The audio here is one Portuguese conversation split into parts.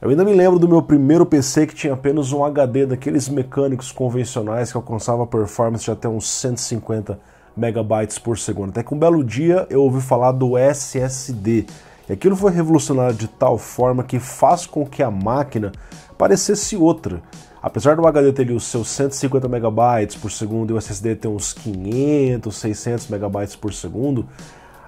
Eu ainda me lembro do meu primeiro PC que tinha apenas um HD daqueles mecânicos convencionais que alcançava performance de até uns 150 megabytes por segundo. Até que um belo dia eu ouvi falar do SSD. E aquilo foi revolucionário de tal forma que faz com que a máquina parecesse outra. Apesar do HD ter os seus 150 megabytes por segundo e o SSD ter uns 500, 600 megabytes por segundo,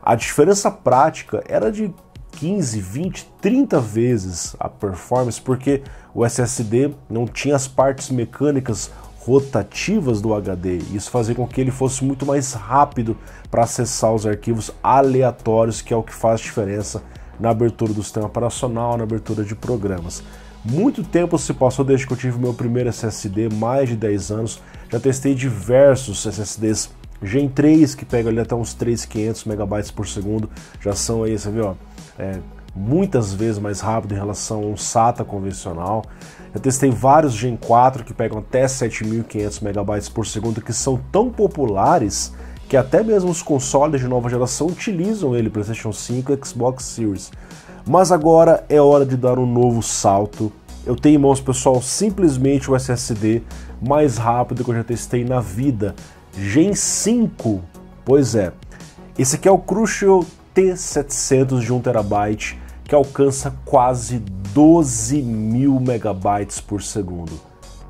a diferença prática era de 15, 20, 30 vezes a performance, porque o SSD não tinha as partes mecânicas rotativas do HD. Isso fazia com que ele fosse muito mais rápido para acessar os arquivos aleatórios, que é o que faz diferença na abertura do sistema operacional, na abertura de programas. Muito tempo se passou desde que eu tive meu primeiro SSD, mais de 10 anos. Já testei diversos SSDs Gen 3, que pegam ali até uns 3.500 megabytes por segundo. Já são aí, você viu, ó, muitas vezes mais rápido em relação a um SATA convencional. Eu testei vários Gen 4 que pegam até 7.500 megabytes por segundo, que são tão populares que até mesmo os consoles de nova geração utilizam ele, PlayStation 5 e Xbox Series. Mas agora é hora de dar um novo salto. Eu tenho em mãos, pessoal, simplesmente o SSD mais rápido que eu já testei na vida, Gen 5. Pois é, esse aqui é o Crucial T700 de 1TB, que alcança quase 12.000 megabytes por segundo.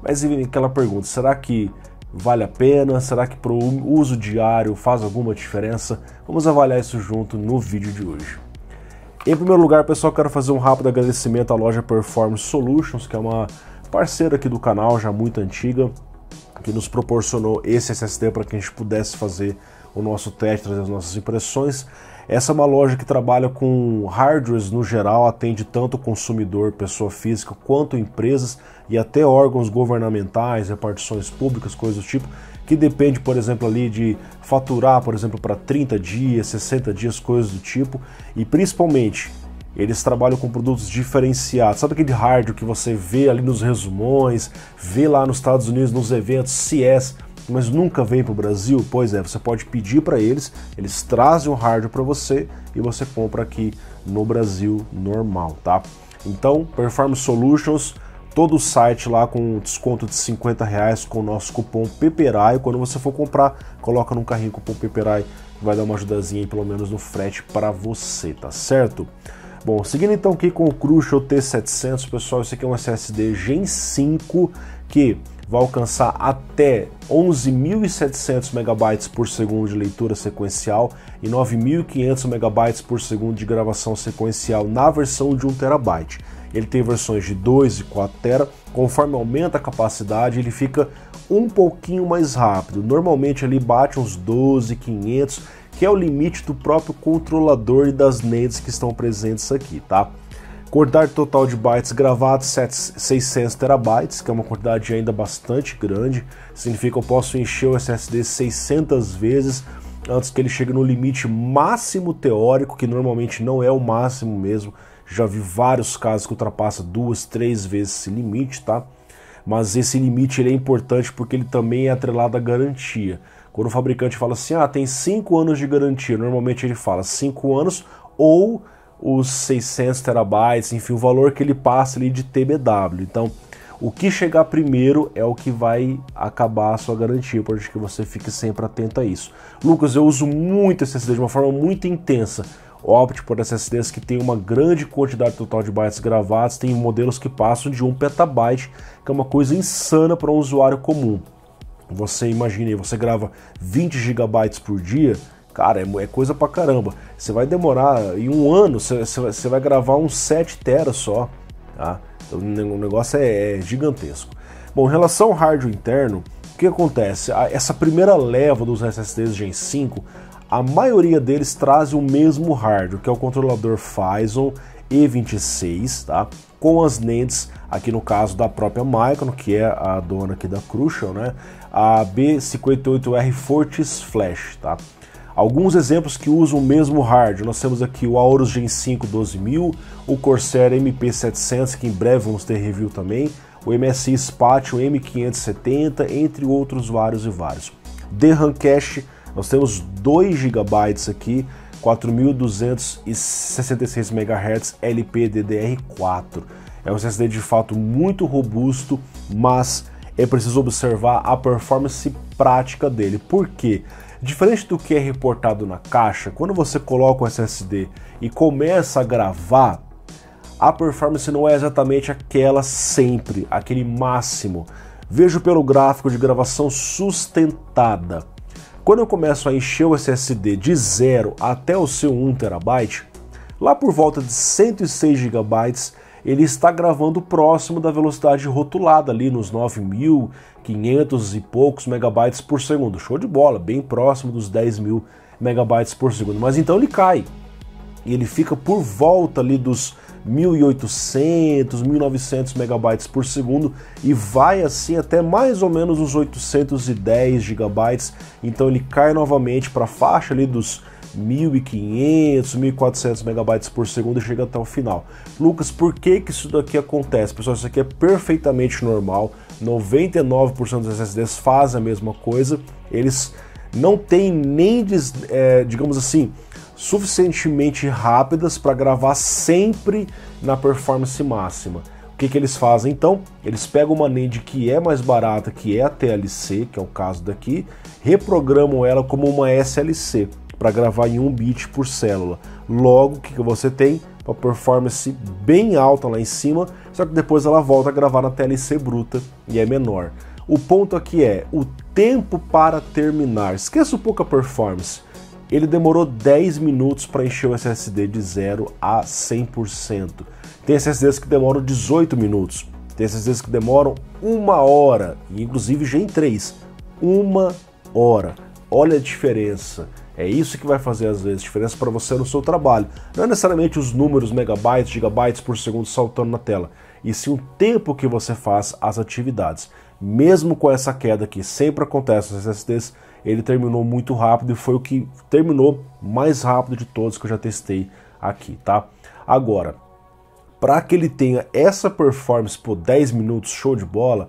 Mas vem aquela pergunta, será que vale a pena? Será que para o uso diário faz alguma diferença? Vamos avaliar isso junto no vídeo de hoje. Em primeiro lugar, pessoal, quero fazer um rápido agradecimento à loja Performance Solutions, que é uma parceira aqui do canal, já muito antiga, que nos proporcionou esse SSD para que a gente pudesse fazer o nosso teste, trazer as nossas impressões. Essa é uma loja que trabalha com hardwares no geral, atende tanto o consumidor, pessoa física, quanto empresas e até órgãos governamentais, repartições públicas, coisas do tipo, que depende, por exemplo, ali de faturar, por exemplo, para 30 dias, 60 dias, coisas do tipo, e principalmente eles trabalham com produtos diferenciados. Sabe aquele hardware que você vê ali nos resumões, vê lá nos Estados Unidos, nos eventos CES, mas nunca vem para o Brasil? Pois é, você pode pedir para eles, eles trazem o hardware para você e você compra aqui no Brasil normal, tá? Então, Performance Solutions, todo o site lá com desconto de R$50 com o nosso cupom PEPERAI. Quando você for comprar, coloca num carrinho cupom PEPERAI, que vai dar uma ajudazinha aí, pelo menos no frete para você, tá certo? Bom, seguindo então aqui com o Crucial T700, pessoal, esse aqui é um SSD Gen 5 que vai alcançar até 11.700 megabytes por segundo de leitura sequencial e 9.500 megabytes por segundo de gravação sequencial na versão de 1TB. Ele tem versões de 2 e 4 TB, conforme aumenta a capacidade ele fica um pouquinho mais rápido, normalmente ele bate uns 12.500, que é o limite do próprio controlador e das NANDs que estão presentes aqui, tá? Quantidade total de bytes gravados 600 terabytes, que é uma quantidade ainda bastante grande, significa que eu posso encher o SSD 600 vezes antes que ele chegue no limite máximo teórico, que normalmente não é o máximo mesmo. Já vi vários casos que ultrapassa 2, 3 vezes esse limite, tá? Mas esse limite ele é importante porque ele também é atrelado à garantia. Quando o fabricante fala assim, tem 5 anos de garantia, normalmente ele fala 5 anos ou os 600 terabytes, enfim, o valor que ele passa ali de TBW. Então, o que chegar primeiro é o que vai acabar a sua garantia, por isso que você fique sempre atento a isso. Lucas, eu uso muito SSD de uma forma muito intensa. Opte por SSDs que tem uma grande quantidade total de bytes gravados, tem modelos que passam de 1 petabyte, que é uma coisa insana para um usuário comum. Você imagina aí, você grava 20 gigabytes por dia, cara, é coisa pra caramba. Você vai demorar, em um ano, você vai gravar uns 7 teras só, tá? Então, o negócio é gigantesco. Bom, em relação ao hardware interno, o que acontece? Essa primeira leva dos SSDs Gen 5, a maioria deles traz o mesmo hardware, que é o controlador Phison E26, tá? Com as NANDs, aqui no caso da própria Micron, que é a dona aqui da Crucial, né? A B58R Fortis Flash, tá? Alguns exemplos que usam o mesmo hardware, nós temos aqui o Aorus Gen 5 12000, o Corsair MP700, que em breve vamos ter review também, o MSI Spatial M570, entre outros vários e vários. DRAM Cache, nós temos 2 GB aqui, 4.266 MHz LPDDR4. É um SSD de fato muito robusto, mas é preciso observar a performance prática dele. Por quê? Diferente do que é reportado na caixa, quando você coloca o SSD e começa a gravar, a performance não é exatamente aquela sempre, aquele máximo. Vejo pelo gráfico de gravação sustentada. Quando eu começo a encher o SSD de 0 até o seu 1 TB, lá por volta de 106 GB, ele está gravando próximo da velocidade rotulada, ali nos 9.500 e poucos megabytes por segundo. Show de bola, bem próximo dos 10.000 megabytes por segundo. Mas então ele cai, e ele fica por volta ali dos 1.800, 1.900 megabytes por segundo e vai assim até mais ou menos os 810 gigabytes. Então ele cai novamente para a faixa ali dos 1.500, 1.400 megabytes por segundo e chega até o final. Lucas, por que isso daqui acontece? Pessoal, isso aqui é perfeitamente normal. 99% dos SSDs fazem a mesma coisa. Eles não têm nem, digamos assim, suficientemente rápidas para gravar sempre na performance máxima. O que eles fazem então? Eles pegam uma NAND que é mais barata, que é a TLC, que é o caso daqui, reprogramam ela como uma SLC, para gravar em 1 bit por célula. Logo, o que você tem? Uma performance bem alta lá em cima, só que depois ela volta a gravar na TLC bruta e é menor. O ponto aqui é o tempo para terminar. Esqueça um pouco a performance. Ele demorou 10 minutos para encher o SSD de 0 a 100%. Tem SSDs que demoram 18 minutos. Tem SSDs que demoram 1 hora, inclusive Gen 3. 1 hora. Olha a diferença. É isso que vai fazer, às vezes, diferença para você no seu trabalho. Não é necessariamente os números, megabytes, gigabytes por segundo saltando na tela, e sim o tempo que você faz as atividades. Mesmo com essa queda que sempre acontece nos SSDs, ele terminou muito rápido e foi o que terminou mais rápido de todos que eu já testei aqui, tá? Agora, para que ele tenha essa performance por 10 minutos, show de bola,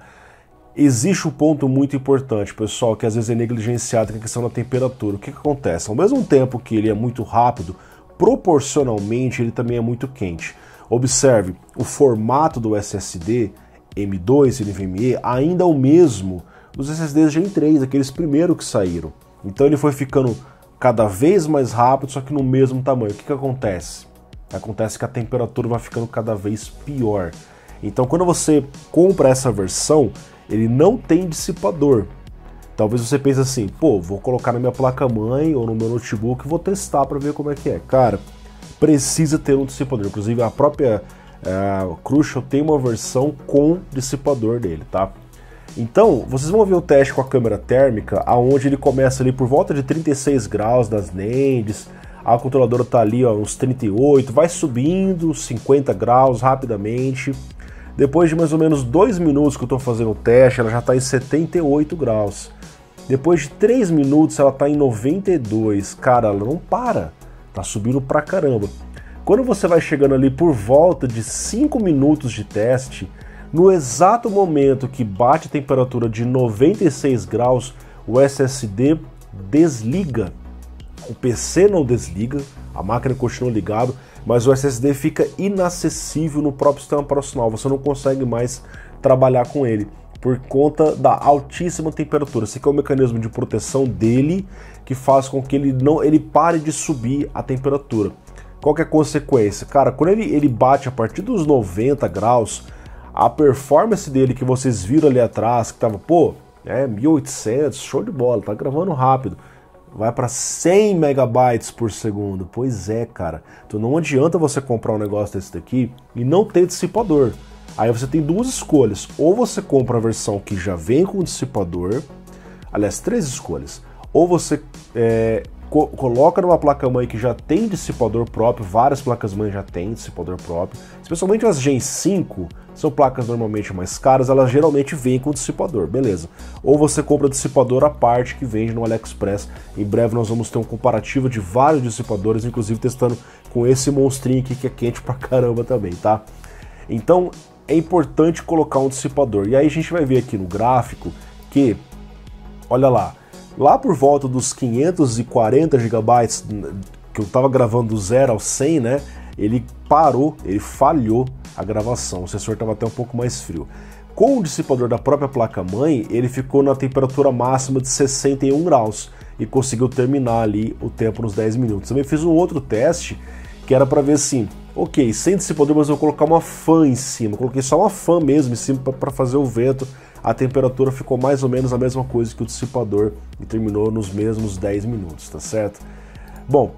existe um ponto muito importante, pessoal, que às vezes é negligenciado, que é a questão da temperatura. O que acontece? Ao mesmo tempo que ele é muito rápido, proporcionalmente ele também é muito quente. Observe, o formato do SSD M2 e NVMe ainda é o mesmo dos SSDs Gen 3, aqueles primeiros que saíram. Então ele foi ficando cada vez mais rápido, só que no mesmo tamanho. O que acontece? Acontece que a temperatura vai ficando cada vez pior. Então quando você compra essa versão, ele não tem dissipador. Talvez você pense assim, pô, vou colocar na minha placa-mãe ou no meu notebook e vou testar para ver como é que é. Cara, precisa ter um dissipador. Inclusive a própria Crucial tem uma versão com dissipador dele, tá? Então, vocês vão ver o teste com a câmera térmica, aonde ele começa ali por volta de 36 graus das NANDs, a controladora tá ali, ó, uns 38, vai subindo 50 graus rapidamente. Depois de mais ou menos 2 minutos que eu estou fazendo o teste, ela já está em 78 graus. Depois de 3 minutos, ela está em 92. Cara, ela não para. Tá subindo pra caramba. Quando você vai chegando ali por volta de 5 minutos de teste, no exato momento que bate a temperatura de 96 graus, o SSD desliga. O PC não desliga, a máquina continua ligada, mas o SSD fica inacessível no próprio sistema operacional. Você não consegue mais trabalhar com ele por conta da altíssima temperatura. Esse aqui é o mecanismo de proteção dele que faz com que ele pare de subir a temperatura. Qual que é a consequência? Cara, quando ele bate a partir dos 90 graus, a performance dele que vocês viram ali atrás, que tava, 1800, show de bola, tá gravando rápido, vai para 100 megabytes por segundo. Pois é, cara. Então não adianta você comprar um negócio desse daqui e não ter dissipador. Aí você tem duas escolhas. Ou você compra a versão que já vem com dissipador, aliás, 3 escolhas. Ou você coloca numa placa-mãe que já tem dissipador próprio, várias placas-mãe já têm dissipador próprio, especialmente as Gen 5, são placas normalmente mais caras, elas geralmente vêm com dissipador, beleza. Ou você compra dissipador à parte que vende no AliExpress. Em breve nós vamos ter um comparativo de vários dissipadores, inclusive testando com esse monstrinho aqui que é quente pra caramba também, tá? Então é importante colocar um dissipador. E aí a gente vai ver aqui no gráfico que, olha lá por volta dos 540 GB que eu estava gravando do 0 ao 100, né? Ele parou, ele falhou a gravação, o sensor estava até um pouco mais frio. Com o dissipador da própria placa-mãe, ele ficou na temperatura máxima de 61 graus e conseguiu terminar ali o tempo nos 10 minutos. Também fiz um outro teste que era para ver assim, ok, sem dissipador, mas eu vou colocar uma fã em cima. Coloquei só uma fã mesmo em cima para fazer o vento. A temperatura ficou mais ou menos a mesma coisa que o dissipador e terminou nos mesmos 10 minutos, tá certo? Bom,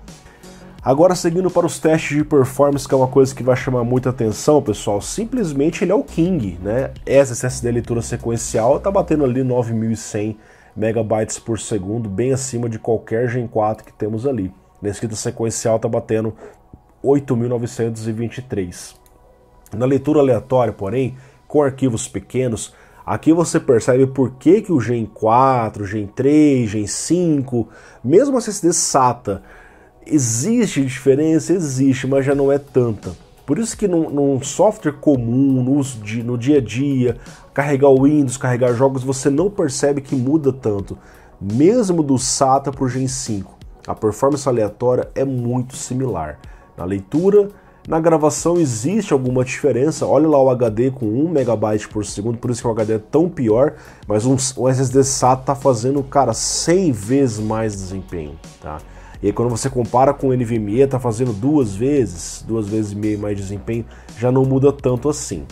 agora seguindo para os testes de performance, que é uma coisa que vai chamar muita atenção, pessoal, simplesmente ele é o King, né? Essa SSD leitura sequencial está batendo ali 9.100 megabytes por segundo, bem acima de qualquer Gen 4 que temos ali. Na escrita sequencial está batendo 8.923. Na leitura aleatória, porém, com arquivos pequenos, aqui você percebe por que o Gen 4, Gen 3, Gen 5, mesmo a SSD SATA, existe diferença? Existe, mas já não é tanta. Por isso que num software comum, no dia a dia, carregar o Windows, carregar jogos, você não percebe que muda tanto. Mesmo do SATA para o Gen 5, a performance aleatória é muito similar. Na leitura, na gravação existe alguma diferença. Olha lá o HD com 1 MB por segundo, por isso que o HD é tão pior, mas o SSD SATA está fazendo, cara, 100 vezes mais desempenho, tá? E aí quando você compara com o NVMe, está fazendo 2 vezes e meio mais desempenho, já não muda tanto assim.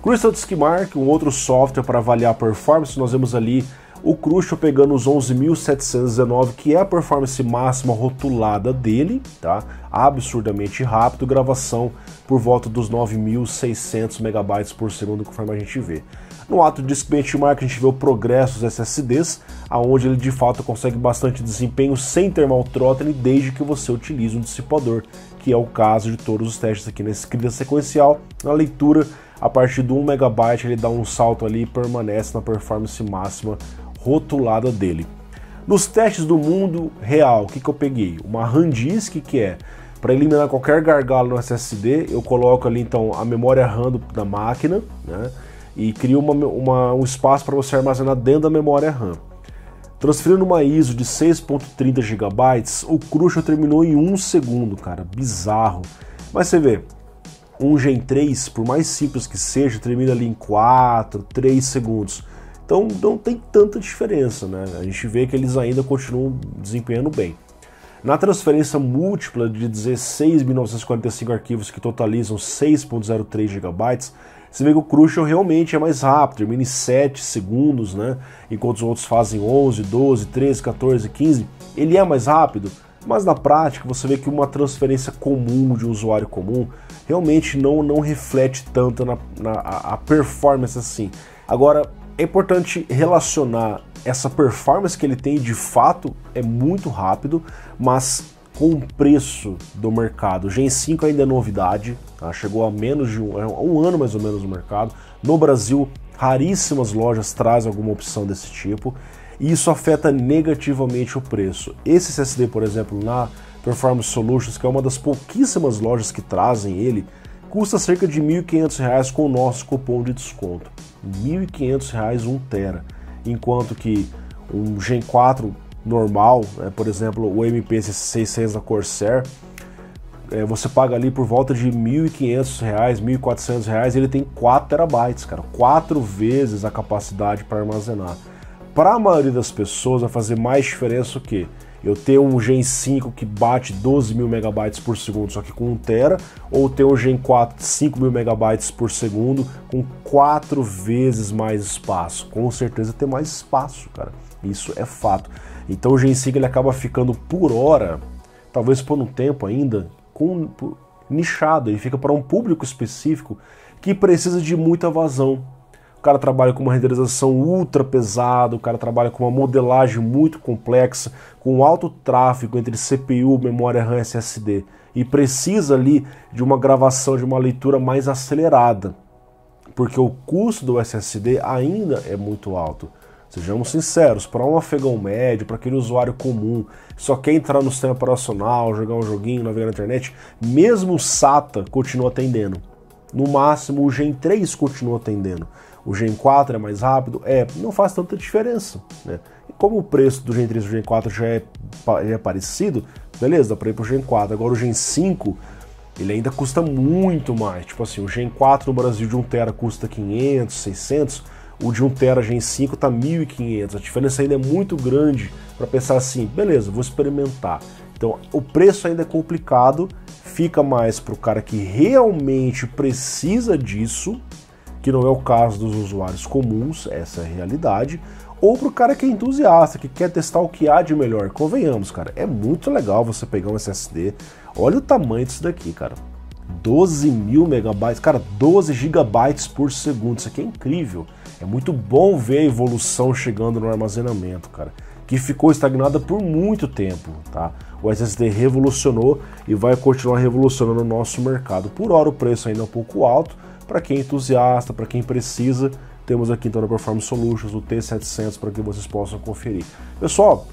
Crystal Disk Mark, um outro software para avaliar a performance, nós vemos ali o Crucial pegando os 11.719, que é a performance máxima rotulada dele, tá? Absurdamente rápido, gravação por volta dos 9.600 megabytes por segundo, conforme a gente vê. No Atom Disk Benchmark a gente vê o progresso dos SSDs, aonde ele de fato consegue bastante desempenho sem thermal throttling, desde que você utilize um dissipador, que é o caso de todos os testes aqui na escrita sequencial. Na leitura, a partir do 1 MB ele dá um salto ali e permanece na performance máxima rotulada dele. Nos testes do mundo real, o que eu peguei? Uma SanDisk, que é para eliminar qualquer gargalo no SSD, eu coloco ali então a memória RAM da máquina, né, e crio um espaço para você armazenar dentro da memória RAM. Transferindo uma ISO de 6.30 GB, o Crucial terminou em 1 segundo, cara, bizarro. Mas você vê, um Gen 3, por mais simples que seja, termina ali em 4, 3 segundos. Então não tem tanta diferença, né? A gente vê que eles ainda continuam desempenhando bem. Na transferência múltipla de 16.945 arquivos que totalizam 6.03 GB, você vê que o Crucial realmente é mais rápido, termina em 7 segundos, né? Enquanto os outros fazem 11, 12, 13, 14, 15. Ele é mais rápido, mas na prática você vê que uma transferência comum de um usuário comum realmente não reflete tanto a performance assim. Agora, é importante relacionar essa performance que ele tem, de fato é muito rápido, mas com o preço do mercado. O Gen 5 ainda é novidade, tá? Chegou a menos de um ano mais ou menos no mercado. No Brasil, raríssimas lojas trazem alguma opção desse tipo, e isso afeta negativamente o preço. Esse SSD, por exemplo, na Performance Solutions, que é uma das pouquíssimas lojas que trazem ele, custa cerca de R$ 1.500 com o nosso cupom de desconto. R$ 1.500 1 TB, enquanto que um Gen 4 normal, né, por exemplo, o MP600 da Corsair, você paga ali por volta de R$ 1.500, R$ 1.400, ele tem 4 TB, cara, 4 vezes a capacidade para armazenar. Para a maioria das pessoas vai fazer mais diferença o quê? Eu ter um Gen 5 que bate 12.000 megabytes por segundo, só que com 1 TB, ou ter um Gen 4 de 5.000 megabytes por segundo com 4 vezes mais espaço. Com certeza ter mais espaço, cara. Isso é fato. Então o Gen 5 ele acaba ficando por hora, talvez por um tempo ainda, nichado. Ele fica para um público específico que precisa de muita vazão. O cara trabalha com uma renderização ultra pesada, o cara trabalha com uma modelagem muito complexa, com alto tráfego entre CPU, memória RAM e SSD, e precisa ali de uma gravação, de uma leitura mais acelerada, porque o custo do SSD ainda é muito alto. Sejamos sinceros, para um afegão médio, para aquele usuário comum, só quer entrar no sistema operacional, jogar um joguinho, navegar na internet, mesmo o SATA continua atendendo. No máximo o Gen 3 continua atendendo. O Gen 4 é mais rápido? Não faz tanta diferença, né? E como o preço do Gen 3 e do Gen 4 já é parecido, beleza, dá para ir pro Gen 4. Agora o Gen 5, ele ainda custa muito mais. Tipo assim, o Gen 4 no Brasil de 1TB custa 500, 600, o de 1TB Gen 5 tá 1.500. A diferença ainda é muito grande para pensar assim, beleza, vou experimentar. Então o preço ainda é complicado, fica mais para o cara que realmente precisa disso, que não é o caso dos usuários comuns, essa é a realidade, ou para o cara que é entusiasta, que quer testar o que há de melhor. Convenhamos, cara, é muito legal você pegar um SSD, olha o tamanho disso daqui, cara, 12.000 megabytes, cara, 12 gigabytes por segundo, isso aqui é incrível, é muito bom ver a evolução chegando no armazenamento, cara, que ficou estagnada por muito tempo, tá? O SSD revolucionou e vai continuar revolucionando o nosso mercado. Por hora o preço ainda é um pouco alto, para quem é entusiasta, para quem precisa, temos aqui então na Performance Solutions o T700 para que vocês possam conferir. Pessoal,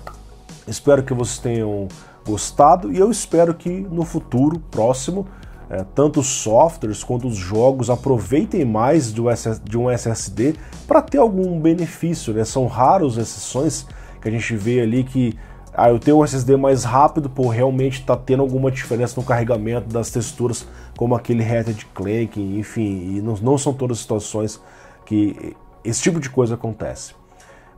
espero que vocês tenham gostado e eu espero que no futuro próximo, tanto os softwares quanto os jogos aproveitem mais de um SSD para ter algum benefício, né? São raras exceções que a gente vê ali que eu tenho um SSD mais rápido, pô, realmente está tendo alguma diferença no carregamento das texturas, como aquele Heated Clanking, enfim, e não são todas as situações que esse tipo de coisa acontece.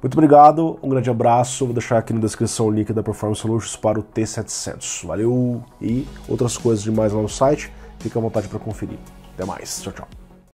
Muito obrigado, um grande abraço, vou deixar aqui na descrição o link da Performance Solutions para o T700. Valeu! E outras coisas demais lá no site, fica à vontade para conferir. Até mais, tchau, tchau.